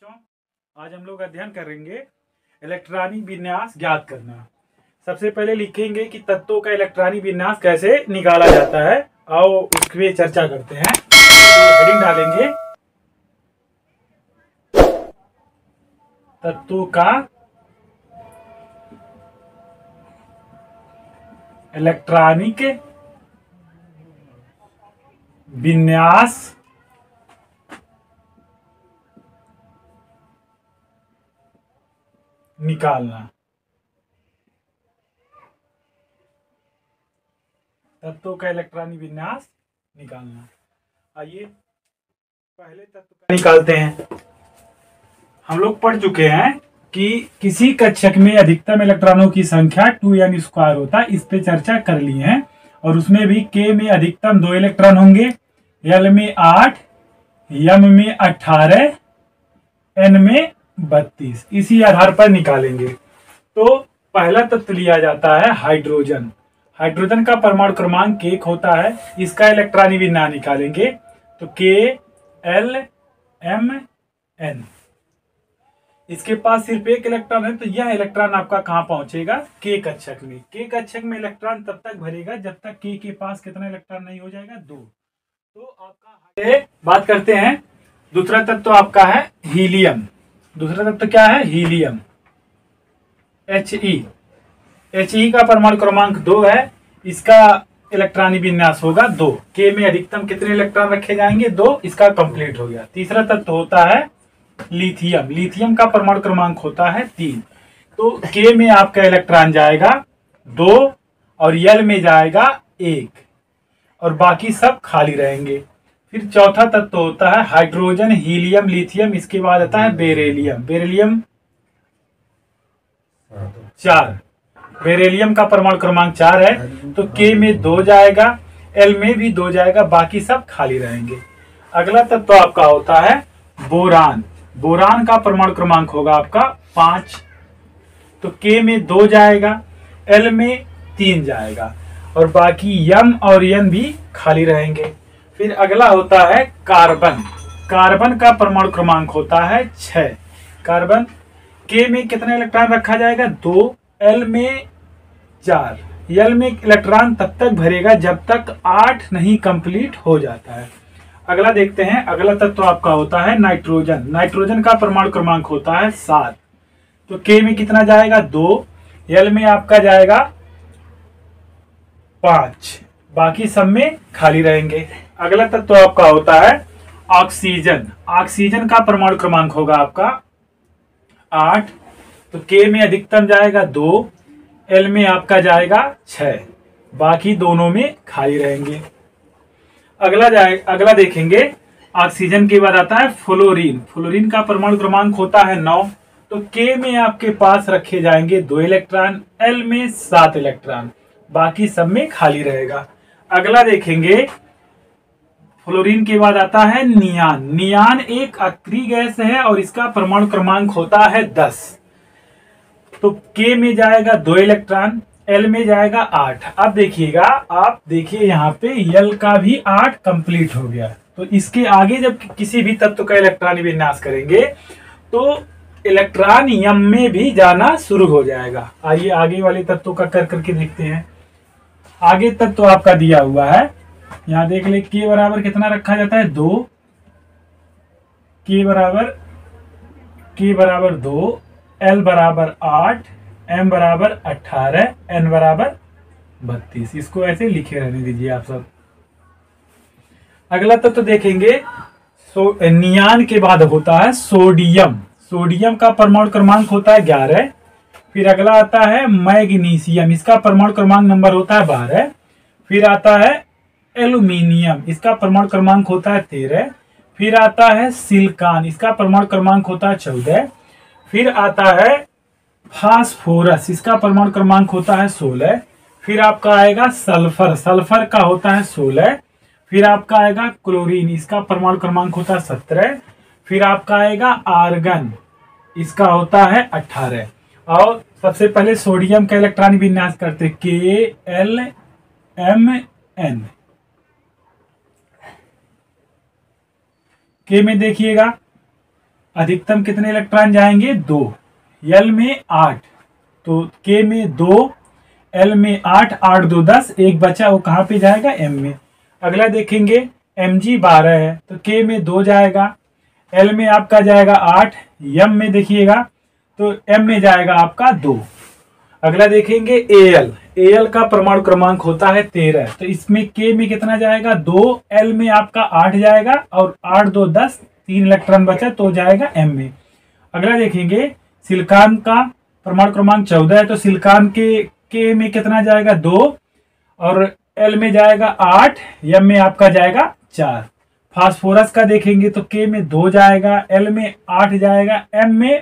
बच्चों, आज हम लोग अध्ययन करेंगे इलेक्ट्रॉनिक विन्यास ज्ञात करना। सबसे पहले लिखेंगे कि तत्वों का इलेक्ट्रॉनिक विन्यास कैसे निकाला जाता है। आओ उसकी चर्चा करते हैं। हेडिंग डालेंगे तत्वों का इलेक्ट्रॉनिक विन्यास निकालना। तत्वों का इलेक्ट्रॉनिक विन्यास निकालना। आइए पहले तत्व का निकालते हैं। हम लोग पढ़ चुके हैं कि किसी कक्षक में अधिकतम इलेक्ट्रॉनों की संख्या 2n² होता है। इस पे चर्चा कर ली है और उसमें भी k में अधिकतम 2 इलेक्ट्रॉन होंगे, l में 8, m में 18, n में 32। इसी आधार पर निकालेंगे। तो पहला तत्व लिया जाता है हाइड्रोजन। हाइड्रोजन का परमाणु क्रमांक 1 होता है। इसका इलेक्ट्रॉनिक विन्यास निकालेंगे तो K L M N। इसके पास सिर्फ एक इलेक्ट्रॉन है, तो यह इलेक्ट्रॉन आपका कहां पहुंचेगा? K कक्षक में। K कक्षक में इलेक्ट्रॉन तब तक भरेगा जब तक K के पास कितना इलेक्ट्रॉन नहीं हो जाएगा? 2। तो आपका बात करते हैं। दूसरा तत्व आपका है हीलियम। दूसरा तत्व क्या है? हीलियम He का परमाणु क्रमांक 2 है। इसका इलेक्ट्रॉनिक विन्यास होगा 2। K में अधिकतम कितने इलेक्ट्रॉन रखे जाएंगे? 2। इसका कंप्लीट हो गया। तीसरा तत्व होता है लिथियम। लिथियम का परमाणु क्रमांक होता है 3। तो K में आपका इलेक्ट्रॉन जाएगा 2 और L में जाएगा 1 और बाकी सब खाली रहेंगे। फिर चौथा तत्व होता है हाइड्रोजन, हीलियम, लिथियम। इसके बाद आता है बेरिलियम। बेरिलियम 4। बेरिलियम का परमाणु क्रमांक 4 है। तो K में 2 जाएगा, L में भी 2 जाएगा, बाकी सब खाली रहेंगे। अगला तत्व आपका होता है बोरान। बोरान का परमाणु क्रमांक होगा आपका 5। तो K में 2 जाएगा, L में 3 जाएगा और बाकी M और N भी खाली रहेंगे। फिर अगला होता है कार्बन। कार्बन का परमाणु क्रमांक होता है 6। कार्बन K में कितना इलेक्ट्रॉन रखा जाएगा? 2। L में 4। L में इलेक्ट्रॉन तब तक भरेगा जब तक 8 नहीं कंप्लीट हो जाता है। अगला देखते हैं। अगला तत्व आपका होता है नाइट्रोजन। नाइट्रोजन का परमाणु क्रमांक होता है 7। तो K में कितना जाएगा? 2। L में आपका जाएगा 5, बाकी सब में खाली रहेंगे। अगला तत्व आपका होता है ऑक्सीजन। ऑक्सीजन का परमाणु क्रमांक होगा आपका 8। तो K में अधिकतम जाएगा 2, L में आपका जाएगा 6, बाकी दोनों में खाली रहेंगे। अगला देखेंगे। ऑक्सीजन के बाद आता है फ्लोरीन। फ्लोरीन का परमाणु क्रमांक होता है 9। तो K में आपके पास रखे जाएंगे 2 इलेक्ट्रॉन, L में 7 इलेक्ट्रॉन, बाकी सब में खाली रहेगा। अगला देखेंगे। फ्लोरीन के बाद आता है नियान। नियान एक अक्रिय गैस है और इसका परमाणु क्रमांक होता है 10। तो K में जाएगा 2 इलेक्ट्रॉन, L में जाएगा 8। अब देखिएगा, आप देखिए यहाँ पे L का भी 8 कंप्लीट हो गया। तो इसके आगे जब किसी भी तत्व का इलेक्ट्रॉनिक विन्यास करेंगे तो इलेक्ट्रॉन M में भी जाना शुरू हो जाएगा। आइए आगे वाले तत्वों का कर करके देखते हैं। आगे तत्व आपका दिया हुआ है, यहाँ देख ले। K बराबर कितना रखा जाता है? 2। K बराबर 2, L बराबर 8, M बराबर 18, N बराबर 32। इसको ऐसे लिखे रहने दीजिए आप सब। अगला तत्व देखेंगे। नियान के बाद होता है सोडियम। सोडियम का परमाणु क्रमांक होता है 11। फिर अगला आता है मैग्नीशियम। इसका परमाणु क्रमांक नंबर होता है 12। फिर आता है एल्यूमिनियम। इसका परमाणु क्रमांक होता है 13। फिर आता है सिलिकॉन। इसका परमाणु क्रमांक होता है 14। फिर आता है फास्फोरस। इसका परमाणु क्रमांक होता है 16। फिर आपका आएगा सल्फर। सल्फर का होता है 16। फिर आपका आएगा क्लोरीन। इसका परमाणु क्रमांक होता है 17। फिर आपका आएगा आर्गन। इसका होता है 18। और सबसे पहले सोडियम का इलेक्ट्रॉनिक विन्यास करते K L M N। K में देखिएगा अधिकतम कितने इलेक्ट्रॉन जाएंगे? 2। एल में 8, तो के में 2, एल में 8, 8 2 10, एक बचा वो कहाँ पे जाएगा? एम में। अगला देखेंगे mg 12 है तो के में 2 जाएगा, एल में आपका जाएगा 8, एम में देखिएगा तो एम में जाएगा आपका 2। अगला देखेंगे एल, एल का परमाणु क्रमांक होता है 13, तो इसमें के में कितना जाएगा? 2, एल में आपका 8 जाएगा और 8 2 10, 3 इलेक्ट्रॉन बचा तो जाएगा एम में। अगला देखेंगे सिलिकॉन का परमाणु क्रमांक 14 है तो सिलिकॉन के में कितना जाएगा? 2 और एल में जाएगा 8, एम में आपका जाएगा 4। फास्फोरस का देखेंगे तो के में 2 जाएगा, एल में 8 जाएगा, एम में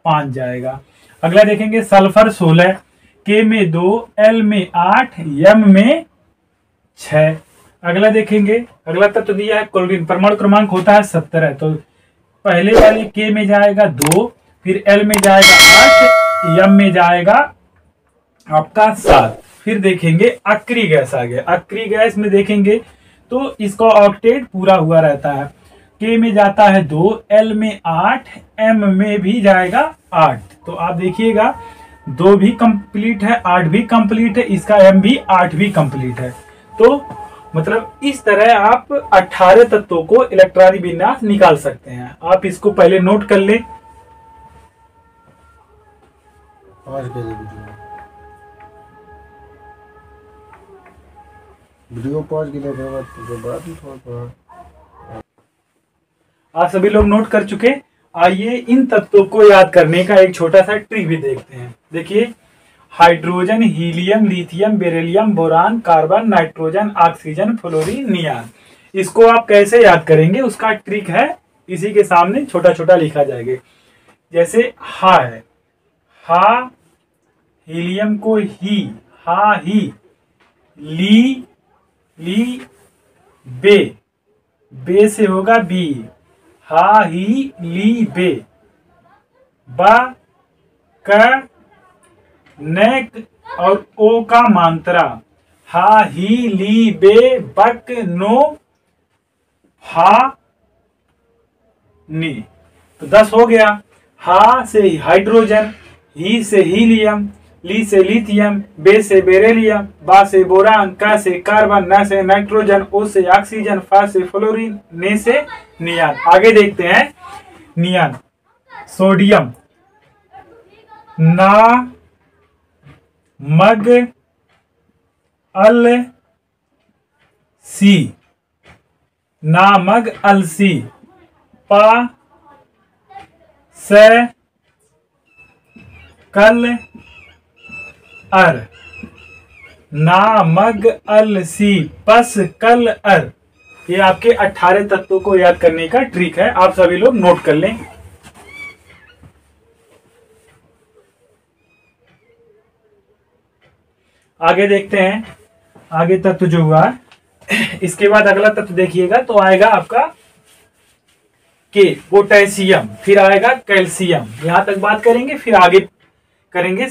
5 जाएगा। अगला देखेंगे सल्फर 16, के में 2, एल में 8, एम में 6। अगला देखेंगे, अगला तत्व दिया है क्लोरीन, परमाणु क्रमांक होता है 17, तो पहले वाले के में जाएगा 2, फिर एल में जाएगा 8, एम में जाएगा आपका 7। फिर देखेंगे अक्री गैस आ गया। अक्री गैस में देखेंगे तो इसका ऑक्टेट पूरा हुआ रहता है, के में जाता है 2, एल में 8, एम में भी जाएगा 8। तो आप देखिएगा 2 भी कंप्लीट है, 8 भी कंप्लीट है, इसका एम भी 8 भी कंप्लीट है। तो मतलब इस तरह आप 18 तत्वों को इलेक्ट्रॉनिक विन्यास निकाल सकते हैं। आप इसको पहले नोट कर लें। वीडियो पॉज के लिए आप सभी लोग नोट कर चुके। आइए इन तत्वों को याद करने का एक छोटा सा ट्रिक भी देखते हैं। देखिए hydrogen, helium, lithium, beryllium, boron, carbon, nitrogen, oxygen, fluorine, neon. इसको आप कैसे याद करेंगे उसका ट्रिक है, इसी के सामने छोटा छोटा लिखा जाएगा। जैसे हा है, हा, हीलियम को ही, हा ही, ली बे, बे से होगा बी, हा ही ली बे, बा क नेक और ओ का मांत्रा, हा ही ली बे बक नो हा नी। तो 10 हो गया। हा से हाइड्रोजन, ही से हीलियम, ली से लिथियम, बे से बेरिलियम, बा से बोरान, का से कार्बन, ना से नाइट्रोजन, ओ से ऑक्सीजन, फा से फ्लोरीन, ने से नियान। आगे देखते हैं नियान। सोडियम, ना मग अल सी, नामग अलसी, पा से कल अर, नामग अलसी, पस कल अर। ये आपके 18 तत्वों को याद करने का ट्रिक है, आप सभी लोग नोट कर लें। आगे देखते हैं, आगे तत्व जो हुआ इसके बाद अगला तत्व देखिएगा तो आएगा आपका के, पोटेशियम, फिर आएगा कैल्शियम। यहां तक बात करेंगे, फिर आगे करेंगे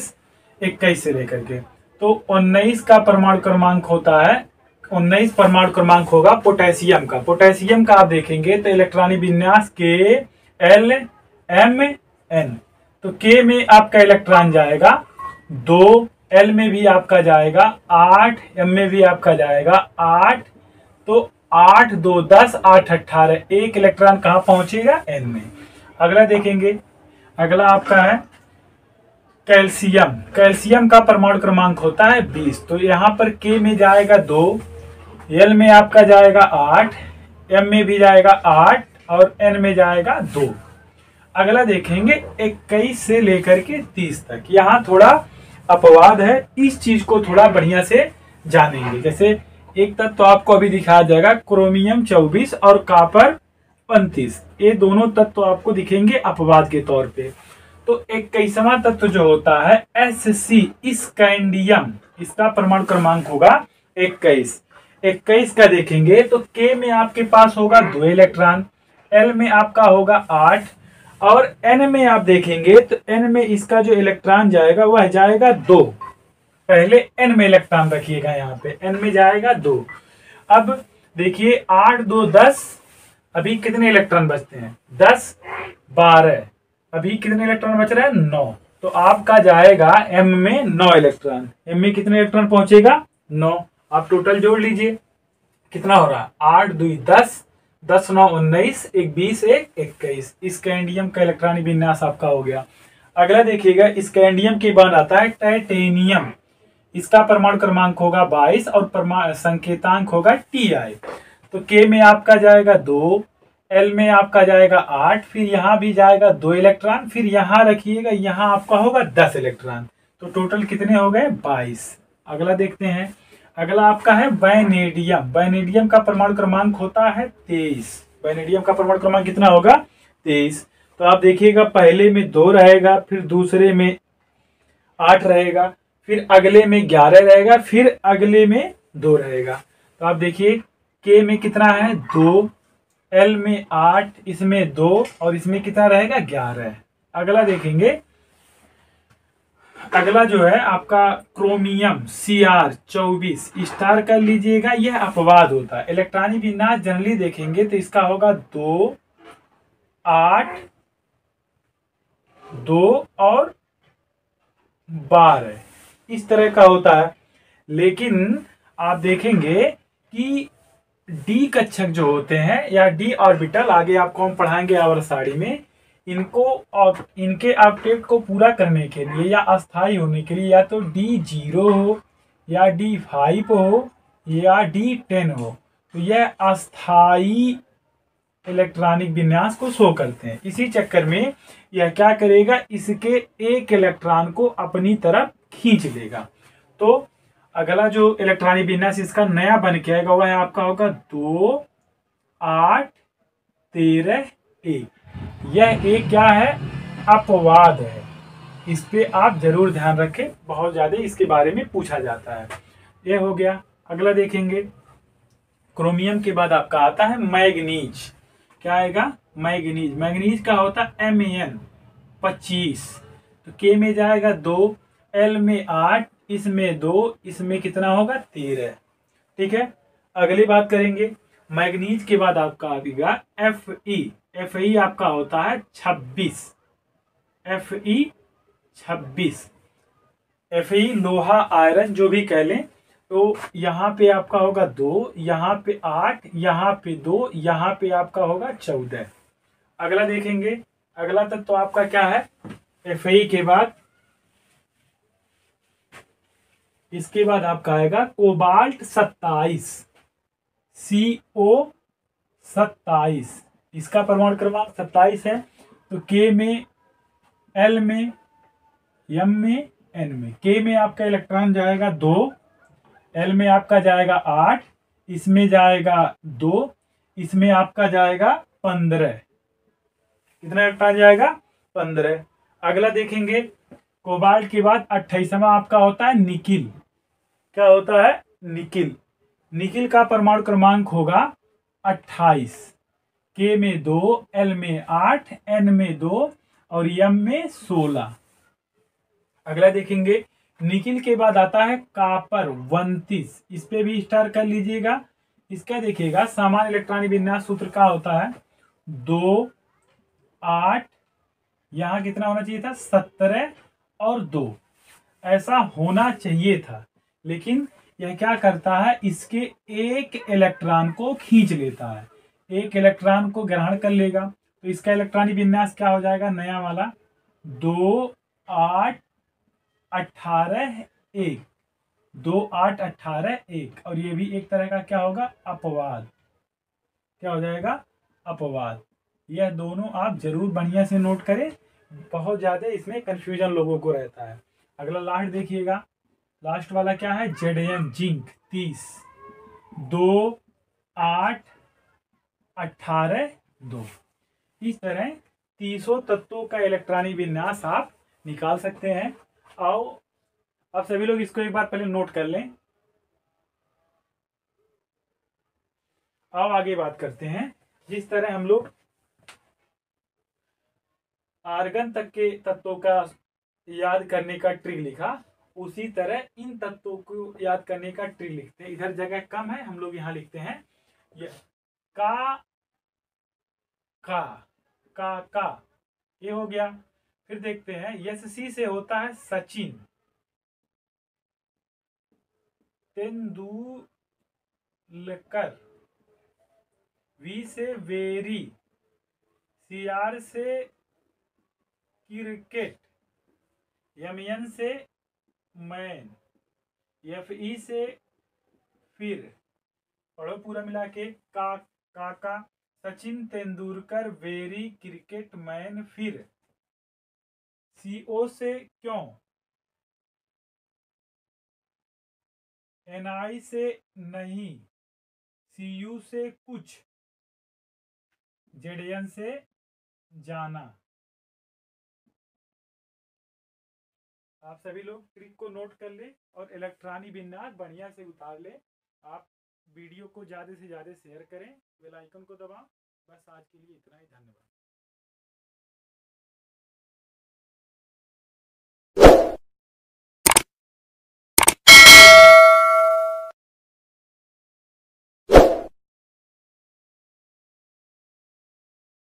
21 से लेकर के। तो 19 का परमाणु क्रमांक होता है, 19 परमाणु क्रमांक होगा पोटेशियम का। पोटेशियम का आप देखेंगे तो इलेक्ट्रॉनिक विन्यास के एल एम एन। तो के में आपका इलेक्ट्रॉन जाएगा 2, एल में भी आपका जाएगा 8, एम में भी आपका जाएगा 8। तो 8 2 10, 8 18, एक इलेक्ट्रॉन कहाँ पहुंचेगा? एन में। अगला देखेंगे, अगला आपका है कैल्शियम। कैल्शियम का परमाणु क्रमांक होता है 20। तो यहाँ पर के में जाएगा 2, एल में आपका जाएगा 8, एम में भी जाएगा 8 और एन में जाएगा 2। अगला देखेंगे 21 से लेकर के 30 तक। यहाँ थोड़ा अपवाद है, इस चीज को थोड़ा बढ़िया से जानेंगे। जैसे एक तत्व तो आपको अभी दिखाया जाएगा, क्रोमियम 24 और कॉपर 35, ये दोनों तत्व तो आपको दिखेंगे अपवाद के तौर पे। तो 21वां तत्व जो होता है Sc, स्कैंडियम, इसका परमाणु क्रमांक होगा 21। 21 का देखेंगे तो के में आपके पास होगा 2 इलेक्ट्रॉन, एल में आपका होगा 8 और एन में आप देखेंगे तो एन में इसका जो इलेक्ट्रॉन जाएगा वह जाएगा 2। पहले एन में इलेक्ट्रॉन रखिएगा, यहाँ पे एन में जाएगा 2। अब देखिए 8 2 10, अभी कितने इलेक्ट्रॉन बचते हैं? 10। 12। अभी कितने इलेक्ट्रॉन बच रहे हैं? 9। तो आपका जाएगा m में 9 इलेक्ट्रॉन। m में कितने इलेक्ट्रॉन पहुंचेगा? 9। आप टोटल जोड़ लीजिए, कितना हो रहा है? 8 2 10, 10 9 19, 1 20 1 21। स्कैंडियम का इलेक्ट्रॉनिक विन्यास आपका हो गया। अगला देखिएगा, स्कैंडियम के बाद आता है टाइटेनियम। इसका परमाणु क्रमांक होगा 22 और परमाणु संकेतांक होगा Ti। तो K में आपका जाएगा 2, L में आपका जाएगा 8, फिर यहाँ भी जाएगा 2 इलेक्ट्रॉन, फिर यहाँ रखिएगा, यहाँ आपका होगा 10 इलेक्ट्रॉन। तो टोटल कितने हो गए? 22। अगला देखते हैं, अगला आपका है वैनेडियम। वैनेडियम का परमाणु क्रमांक होता है 23। वैनेडियम का परमाणु क्रमांक कितना होगा? 23। तो आप देखिएगा, पहले में 2 रहेगा, फिर दूसरे में 8 रहेगा, फिर अगले में 11 रहेगा, फिर अगले में 2 रहेगा। तो आप देखिए, के में कितना है? 2, एल में 8, इसमें 2 और इसमें कितना रहेगा? 11। अगला देखेंगे, अगला जो है आपका क्रोमियम Cr24 स्टार कर लीजिएगा, यह अपवाद होता है। इलेक्ट्रॉनिक विन्यास जनरली देखेंगे तो इसका होगा 2 8 2 और 12, इस तरह का होता है। लेकिन आप देखेंगे कि डी कक्षक जो होते हैं या डी ऑर्बिटल, आगे आपको हम पढ़ाएंगे आवर साड़ी में, इनको और इनके अपडेट को पूरा करने के लिए या अस्थायी होने के लिए या तो D0 हो या D5 हो या D10 हो, तो यह अस्थायी इलेक्ट्रॉनिक विन्यास को शो करते हैं। इसी चक्कर में यह क्या करेगा? इसके एक इलेक्ट्रॉन को अपनी तरफ खींच लेगा। तो अगला जो इलेक्ट्रॉनिक विन्यास इसका नया बन के आएगा वह आपका होगा 2 8 13 1। यह एक क्या है? अपवाद है। इस पे आप जरूर ध्यान रखें, बहुत ज्यादा इसके बारे में पूछा जाता है। यह हो गया। अगला देखेंगे, क्रोमियम के बाद आपका आता है मैग्नीज। क्या आएगा? मैग्नीज। मैग्नीज का होता है Man25। तो के में जाएगा 2, एल में 8, इसमें 2, इसमें कितना होगा? 13। ठीक है। अगली बात करेंगे, मैग्नीज के बाद आपका आएगा Fe। Fe आपका होता है 26। Fe 26। Fe लोहा आयरन जो भी कह लें। तो यहाँ पे आपका होगा 2, यहाँ पे 8, यहाँ पे 2, यहाँ पे आपका होगा 14। अगला देखेंगे, अगला तक तो आपका क्या है? Fe के बाद इसके बाद आपका आएगा कोबाल्ट 27, CO27। इसका परमाणु क्रमांक 27 है। तो के में, एल में, एम में, एन में। के में आपका इलेक्ट्रॉन जाएगा 2, एल में आपका जाएगा 8, इसमें जाएगा 2, इसमें आपका जाएगा 15। कितना इलेक्ट्रॉन जाएगा? 15। अगला देखेंगे, कोबाल्ट के बाद 28वां आपका होता है निकिल। क्या होता है? निकिल। निकिल का परमाणु क्रमांक होगा 28। के में 2, एल में 8, एन में 2 और एम में 16। अगला देखेंगे, निकिल के बाद आता है कापर 29। इस पे भी स्टार कर लीजिएगा। इसका देखिएगा, सामान्य इलेक्ट्रॉनिक विन्यास सूत्र का होता है 2 8, यहाँ कितना होना चाहिए था? 17 और 2। ऐसा होना चाहिए था, लेकिन यह क्या करता है? इसके एक इलेक्ट्रॉन को खींच लेता है, एक इलेक्ट्रॉन को ग्रहण कर लेगा। तो इसका इलेक्ट्रॉनिक विन्यास क्या हो जाएगा? नया वाला 2 8 18 1, 2 8 18 1। और ये भी एक तरह का क्या होगा? अपवाद। क्या हो जाएगा? अपवाद। यह दोनों आप जरूर बढ़िया से नोट करें, बहुत ज्यादा इसमें कंफ्यूजन लोगों को रहता है। अगला लास्ट देखिएगा, लास्ट वाला क्या है? Zn zinc 30, 2 8 18 2। इस तरह 30 तत्वों का इलेक्ट्रॉनिक विन्यास आप निकाल सकते हैं। आओ अब सभी लोग इसको एक बार पहले नोट कर लें। आओ आगे बात करते हैं। जिस तरह हम लोग आर्गन तक के तत्वों का याद करने का ट्रिक लिखा, उसी तरह इन तत्वों को याद करने का ट्रिक लिखते हैं। इधर जगह कम है, हम लोग यहाँ लिखते हैं ये का ये हो गया। फिर देखते हैं SC से होता है सचिन, तेंदुलकर, V से वेरी, CR से क्रिकेट, MN से मैन, FE से फिर। पढ़ो पूरा मिला के। काका, Sachin Tendulkar, very, cricket, man, फिर। CO से क्यों, NI से नहीं, CU से कुछ, ZN से जाना। आप सभी लोग ट्रिक को नोट कर ले और इलेक्ट्रॉनिक विन्यास बढ़िया से उतार ले। आप वीडियो को ज़्यादा से ज़्यादा शेयर करें, बेल आइकन को दबाओ। बस आज के लिए इतना ही, धन्यवाद।